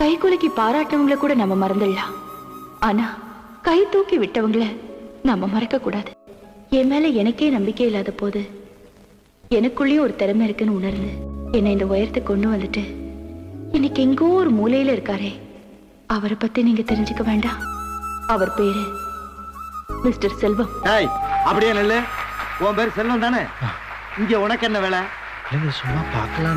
கைகுலுக்கி பாராட்டினவங்களை கூட நம்ம மறந்துடலாம். ஆனா கை தூக்கி விட்டவங்கள நம்ம மறக்க கூடாது. என் மேல எனக்கே நம்பிக்கை இல்லாத போது எனக்குள்ளேயும் ஒரு திறமை இருக்குன்னு உணர்ந்து என்னை இந்த உயரத்தை கொண்டு வந்துட்டு இன்னைக்கு எங்கோ ஒரு மூலையில இருக்காரே, அவரை பத்தி நீங்க தெரிஞ்சுக்க வேண்டாம். அவர் பேரு மிஸ்டர் செல்வம். அப்படியே நல்ல உன் பேர் செல்வம் தானே? இங்க உனக்கு என்ன வேலை? சும்மா பார்க்கலாம்.